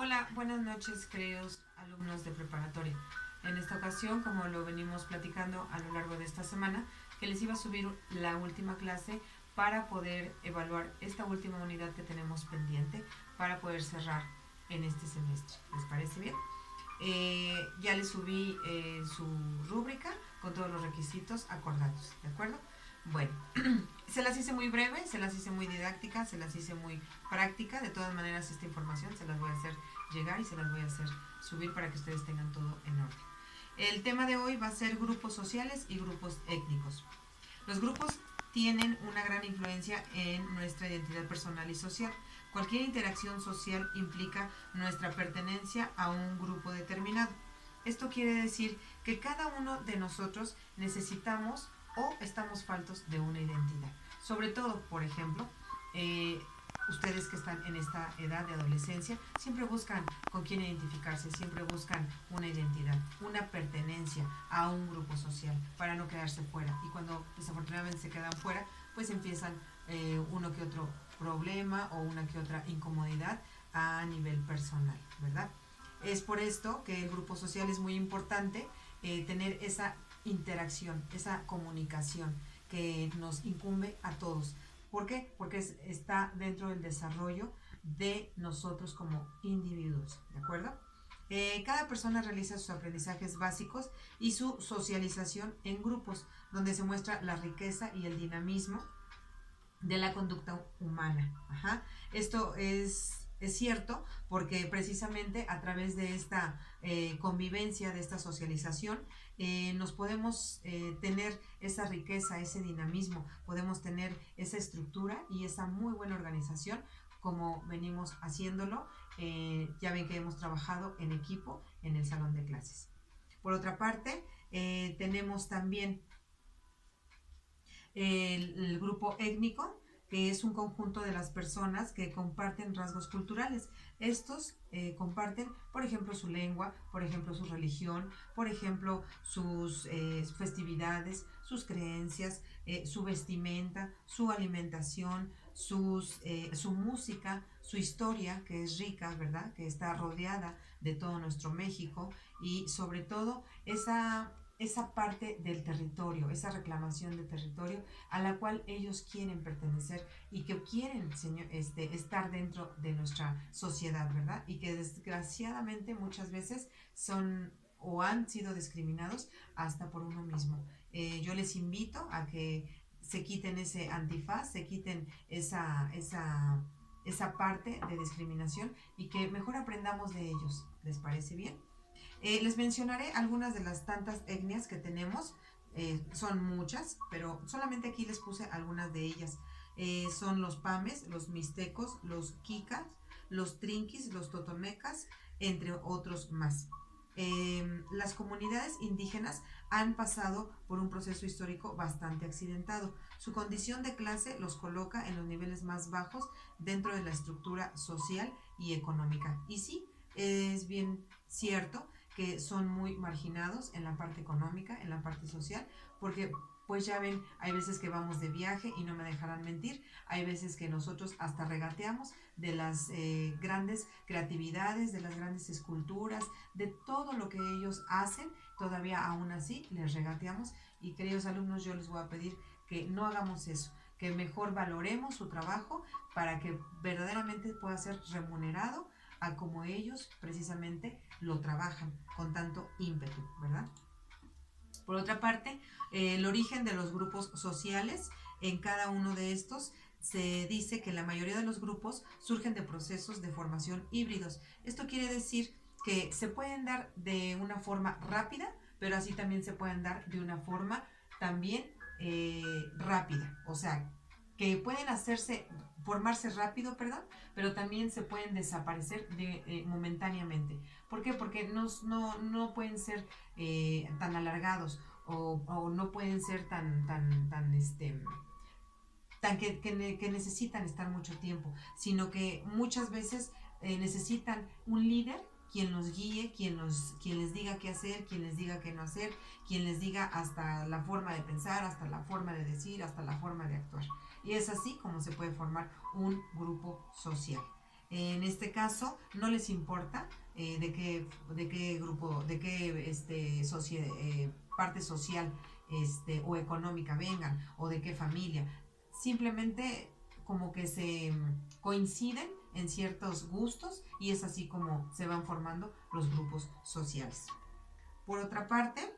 Hola, buenas noches, queridos alumnos de preparatoria. En esta ocasión, como lo venimos platicando a lo largo de esta semana, que les iba a subir la última clase para poder evaluar esta última unidad que tenemos pendiente para poder cerrar en este semestre. ¿Les parece bien? Ya les subí su rúbrica con todos los requisitos acordados, ¿de acuerdo? Bueno, se las hice muy breve, se las hice muy didáctica, se las hice muy práctica. De todas maneras, esta información se las voy a hacer llegar y se las voy a hacer subir para que ustedes tengan todo en orden. El tema de hoy va a ser grupos sociales y grupos étnicos. Los grupos tienen una gran influencia en nuestra identidad personal y social. Cualquier interacción social implica nuestra pertenencia a un grupo determinado. Esto quiere decir que cada uno de nosotros necesitamos o estamos faltos de una identidad. Sobre todo, por ejemplo, ustedes que están en esta edad de adolescencia siempre buscan con quién identificarse, siempre buscan una identidad, una pertenencia a un grupo social para no quedarse fuera. Y cuando desafortunadamente se quedan fuera, pues empiezan uno que otro problema o una que otra incomodidad a nivel personal, ¿verdad? Es por esto que el grupo social es muy importante, tener esa interacción, esa comunicación que nos incumbe a todos. ¿Por qué? Porque está dentro del desarrollo de nosotros como individuos, ¿de acuerdo? Cada persona realiza sus aprendizajes básicos y su socialización en grupos, donde se muestra la riqueza y el dinamismo de la conducta humana. Ajá. Esto es cierto porque precisamente a través de esta convivencia, de esta socialización, nos podemos tener esa riqueza, ese dinamismo, podemos tener esa estructura y esa muy buena organización como venimos haciéndolo. Ya ven que hemos trabajado en equipo en el salón de clases. Por otra parte, tenemos también el grupo étnico, que es un conjunto de las personas que comparten rasgos culturales. Estos comparten, por ejemplo, su lengua, por ejemplo, su religión, por ejemplo, sus festividades, sus creencias, su vestimenta, su alimentación, su música, su historia, que es rica, ¿verdad? Que está rodeada de todo nuestro México y sobre todo esa parte del territorio, esa reclamación de territorio a la cual ellos quieren pertenecer y que quieren, señor, estar dentro de nuestra sociedad, ¿verdad? Y que desgraciadamente muchas veces son o han sido discriminados hasta por uno mismo. Yo les invito a que se quiten ese antifaz, se quiten esa parte de discriminación y que mejor aprendamos de ellos. ¿Les parece bien? Les mencionaré algunas de las tantas etnias que tenemos. Son muchas, pero solamente aquí les puse algunas de ellas. Son los pames, los mixtecos, los quicas, los trinquis, los totonecas, entre otros más. Las comunidades indígenas han pasado por un proceso histórico bastante accidentado. Su condición de clase los coloca en los niveles más bajos dentro de la estructura social y económica. Y sí, es bien cierto que son muy marginados en la parte económica, en la parte social, porque pues ya ven, hay veces que vamos de viaje y no me dejarán mentir, hay veces que nosotros hasta regateamos de las grandes creatividades, de las grandes esculturas, de todo lo que ellos hacen, todavía aún así les regateamos y queridos alumnos yo les voy a pedir que no hagamos eso, que mejor valoremos su trabajo para que verdaderamente pueda ser remunerado a como ellos precisamente lo trabajan con tanto ímpetu, ¿verdad? Por otra parte, el origen de los grupos sociales, en cada uno de estos se dice que la mayoría de los grupos surgen de procesos de formación híbridos. Esto quiere decir que se pueden dar de una forma rápida, pero así también se pueden dar de una forma también rápida. O sea, que pueden formarse rápido, perdón, pero también se pueden desaparecer momentáneamente. ¿Por qué? Porque no pueden ser tan alargados o no pueden ser tan que necesitan estar mucho tiempo, sino que muchas veces necesitan un líder quien los guíe, quien les diga qué hacer, quien les diga qué no hacer, quien les diga hasta la forma de pensar, hasta la forma de decir, hasta la forma de actuar. Y es así como se puede formar un grupo social. En este caso, no les importa de qué grupo, de qué parte social o económica vengan o de qué familia. Simplemente como que se coinciden en ciertos gustos y es así como se van formando los grupos sociales. Por otra parte,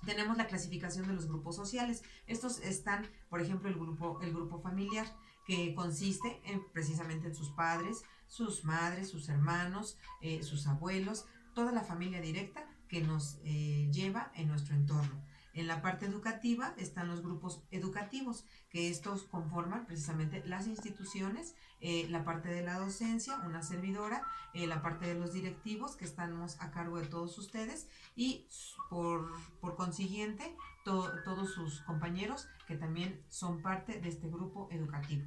tenemos la clasificación de los grupos sociales. Estos están, por ejemplo, el grupo familiar, que consiste precisamente en sus padres, sus madres, sus hermanos, sus abuelos, toda la familia directa que nos lleva en nuestro entorno. En la parte educativa están los grupos educativos, que estos conforman precisamente las instituciones, la parte de la docencia, una servidora, la parte de los directivos, que estamos a cargo de todos ustedes, y por consiguiente todos sus compañeros que también son parte de este grupo educativo.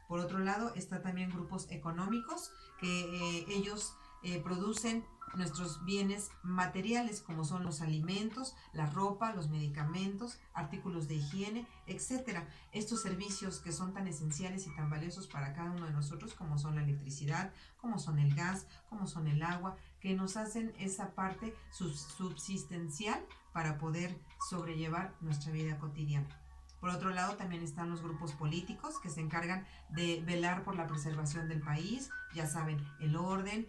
Por otro lado, está también grupos económicos, que ellos producen nuestros bienes materiales, como son los alimentos, la ropa, los medicamentos, artículos de higiene, etcétera. Estos servicios que son tan esenciales y tan valiosos para cada uno de nosotros, como son la electricidad, como son el gas, como son el agua, que nos hacen esa parte subsistencial para poder sobrellevar nuestra vida cotidiana. Por otro lado, también están los grupos políticos, que se encargan de velar por la preservación del país, ya saben, el orden,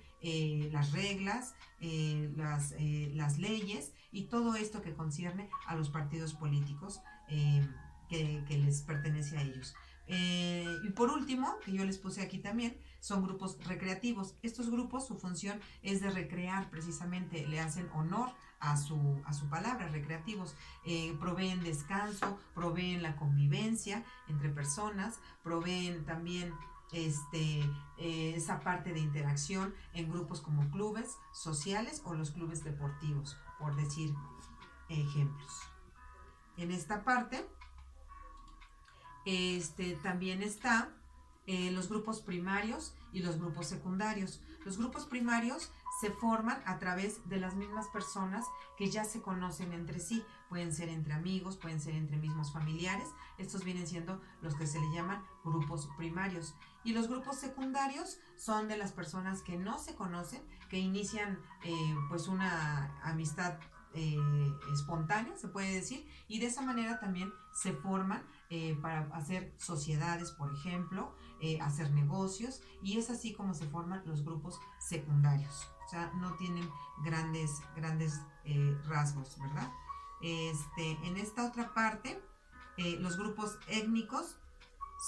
las reglas, las leyes y todo esto que concierne a los partidos políticos que les pertenece a ellos. Y por último, que yo les puse aquí también, son grupos recreativos. Estos grupos, su función es de recrear, precisamente le hacen honor a su palabra, recreativos. Proveen descanso, proveen la convivencia entre personas, proveen también esa parte de interacción en grupos como clubes sociales o los clubes deportivos, por decir ejemplos. En esta parte también está los grupos primarios y los grupos secundarios. Los grupos primarios se forman a través de las mismas personas que ya se conocen entre sí. Pueden ser entre amigos, pueden ser entre mismos familiares. Estos vienen siendo los que se le llaman grupos primarios. Y los grupos secundarios son de las personas que no se conocen, que inician pues una amistad espontánea, se puede decir, y de esa manera también se forman para hacer sociedades, por ejemplo, hacer negocios, y es así como se forman los grupos secundarios. O sea, no tienen grandes rasgos, ¿verdad? En esta otra parte, los grupos étnicos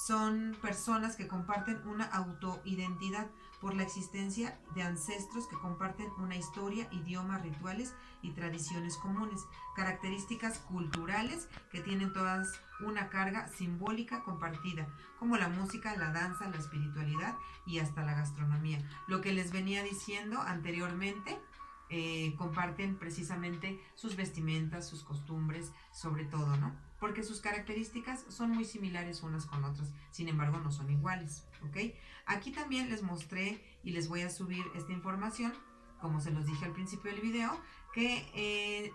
son personas que comparten una autoidentidad por la existencia de ancestros que comparten una historia, idioma, rituales y tradiciones comunes, características culturales que tienen todas una carga simbólica compartida, como la música, la danza, la espiritualidad y hasta la gastronomía. Lo que les venía diciendo anteriormente, comparten precisamente sus vestimentas, sus costumbres, sobre todo, ¿no? Porque sus características son muy similares unas con otras, sin embargo no son iguales, ¿ok? Aquí también les mostré y les voy a subir esta información, como se los dije al principio del video, que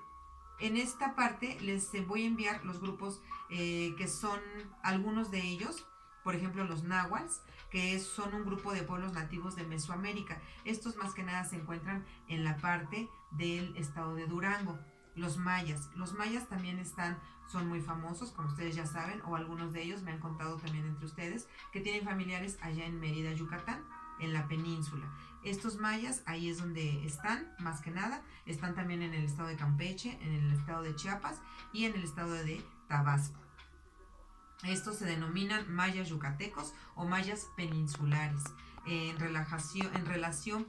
en esta parte les voy a enviar los grupos que son algunos de ellos, por ejemplo los náhuatls, que son un grupo de pueblos nativos de Mesoamérica. Estos más que nada se encuentran en la parte del estado de Durango. Los mayas también son muy famosos, como ustedes ya saben, o algunos de ellos me han contado también entre ustedes, que tienen familiares allá en Mérida, Yucatán, en la península. Estos mayas, ahí es donde están, más que nada, están también en el estado de Campeche, en el estado de Chiapas y en el estado de Tabasco. Estos se denominan mayas yucatecos o mayas peninsulares, en relación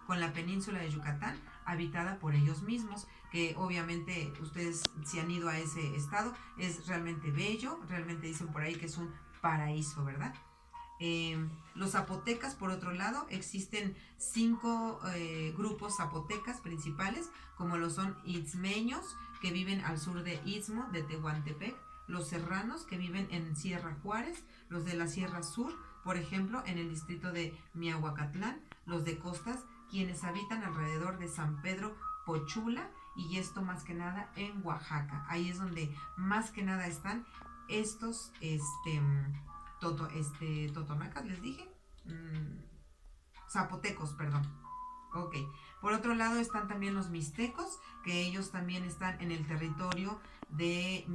con la península de Yucatán, habitada por ellos mismos, que obviamente ustedes si han ido a ese estado, es realmente bello, realmente dicen por ahí que es un paraíso, ¿verdad? Los zapotecas, por otro lado, existen 5 grupos zapotecas principales, como lo son itzmeños, que viven al sur de Istmo de Tehuantepec, los serranos, que viven en Sierra Juárez, los de la Sierra Sur, por ejemplo, en el distrito de Miahuacatlán, los de costas, quienes habitan alrededor de San Pedro Pochula, y esto más que nada en Oaxaca. Ahí es donde más que nada están estos totonacas, les dije. zapotecos, perdón. Ok. Por otro lado están también los mixtecos, que ellos también están en el territorio de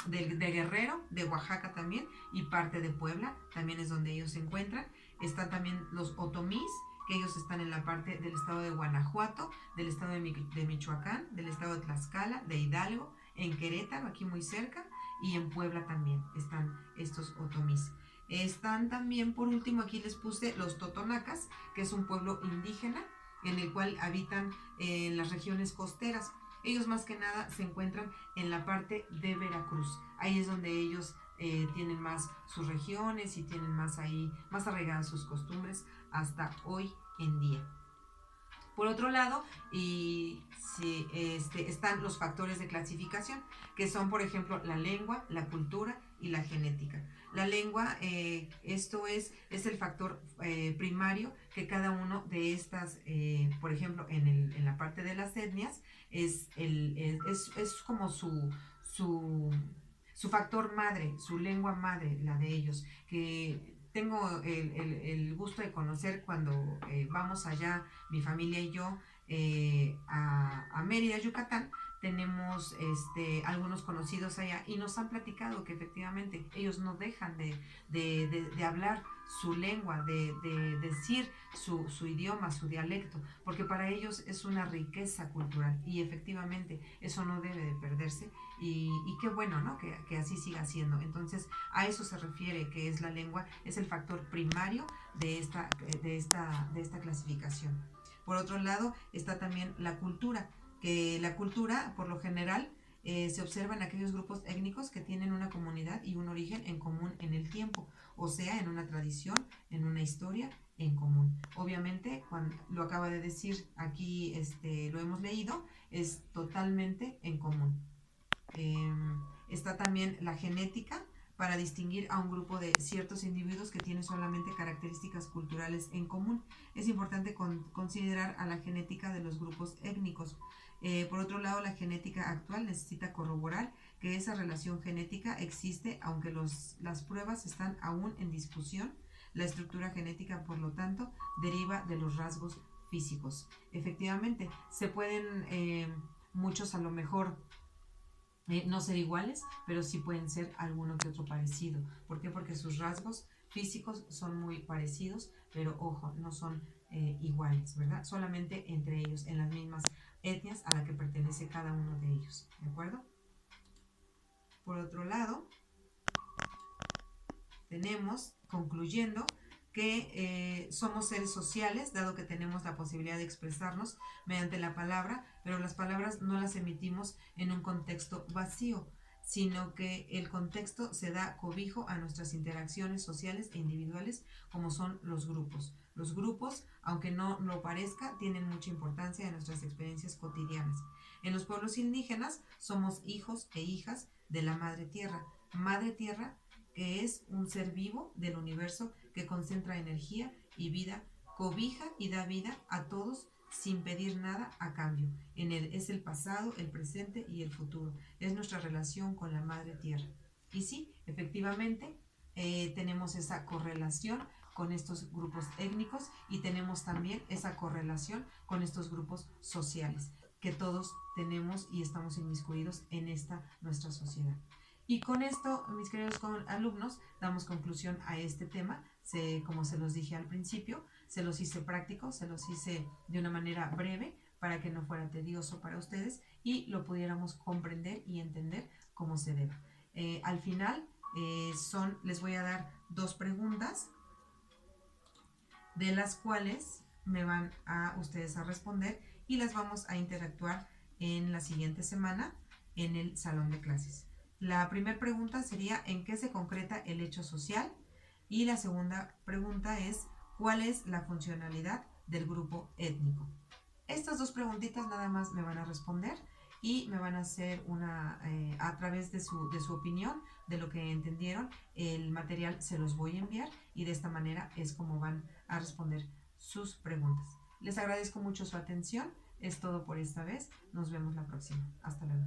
Guerrero, de Oaxaca también, y parte de Puebla, también es donde ellos se encuentran. Están también los otomís, que ellos están en la parte del estado de Guanajuato, del estado de Michoacán, del estado de Tlaxcala, de Hidalgo, en Querétaro, aquí muy cerca, y en Puebla también están estos otomís. Están también, por último, aquí les puse los totonacas, que es un pueblo indígena en el cual habitan en las regiones costeras. Ellos más que nada se encuentran en la parte de Veracruz. Ahí es donde ellos tienen más sus regiones y tienen más ahí, más arraigadas sus costumbres hasta hoy en día. Por otro lado, están los factores de clasificación, que son, por ejemplo, la lengua, la cultura y la genética. La lengua, esto es el factor primario que cada uno de estas, por ejemplo, en la parte de las etnias, es como su factor madre, su lengua madre, la de ellos, que tengo el gusto de conocer cuando vamos allá, mi familia y yo, a Mérida, Yucatán. Tenemos algunos conocidos allá y nos han platicado que efectivamente ellos no dejan de hablar su lengua, de decir su idioma, su dialecto, porque para ellos es una riqueza cultural y efectivamente eso no debe de perderse y qué bueno, ¿no? Que así siga siendo. Entonces a eso se refiere, que es la lengua, es el factor primario de esta clasificación. Por otro lado está también la cultura, que la cultura por lo general se observa en aquellos grupos étnicos que tienen una comunidad y un origen en común en el tiempo, o sea, en una tradición, en una historia en común. Obviamente, cuando lo acaba de decir aquí, lo hemos leído, es totalmente en común. Está también la genética, para distinguir a un grupo de ciertos individuos que tienen solamente características culturales en común. Es importante considerar a la genética de los grupos étnicos. Por otro lado, la genética actual necesita corroborar que esa relación genética existe, aunque las pruebas están aún en discusión. La estructura genética, por lo tanto, deriva de los rasgos físicos. Efectivamente, se pueden muchos a lo mejor no ser iguales, pero sí pueden ser alguno que otro parecido. ¿Por qué? Porque sus rasgos físicos son muy parecidos, pero ojo, no son iguales, ¿verdad? Solamente entre ellos, en las mismas etnias a la que pertenece cada uno de ellos, ¿de acuerdo? Por otro lado, tenemos, concluyendo, que somos seres sociales, dado que tenemos la posibilidad de expresarnos mediante la palabra, pero las palabras no las emitimos en un contexto vacío, sino que el contexto se da cobijo a nuestras interacciones sociales e individuales, como son los grupos. Los grupos, aunque no lo parezca, tienen mucha importancia en nuestras experiencias cotidianas. En los pueblos indígenas somos hijos e hijas de la Madre Tierra. Madre Tierra, que es un ser vivo del universo que concentra energía y vida, cobija y da vida a todos sin pedir nada a cambio. En él es el pasado, el presente y el futuro. Es nuestra relación con la Madre Tierra. Y sí, efectivamente, tenemos esa correlación con estos grupos étnicos y tenemos también esa correlación con estos grupos sociales que todos tenemos y estamos inmiscuidos en esta nuestra sociedad. Y con esto, mis queridos alumnos, damos conclusión a este tema. Como se los dije al principio, se los hice prácticos, se los hice de una manera breve para que no fuera tedioso para ustedes y lo pudiéramos comprender y entender como se debe. Al final, les voy a dar 2 preguntas, de las cuales me van a ustedes a responder y las vamos a interactuar en la siguiente semana en el salón de clases. La primera pregunta sería ¿en qué se concreta el hecho social? Y la segunda pregunta es ¿cuál es la funcionalidad del grupo étnico? Estas 2 preguntitas nada más me van a responder y me van a hacer a través de su opinión, de lo que entendieron, el material se los voy a enviar y de esta manera es como van a responder sus preguntas. Les agradezco mucho su atención, es todo por esta vez, nos vemos la próxima. Hasta luego.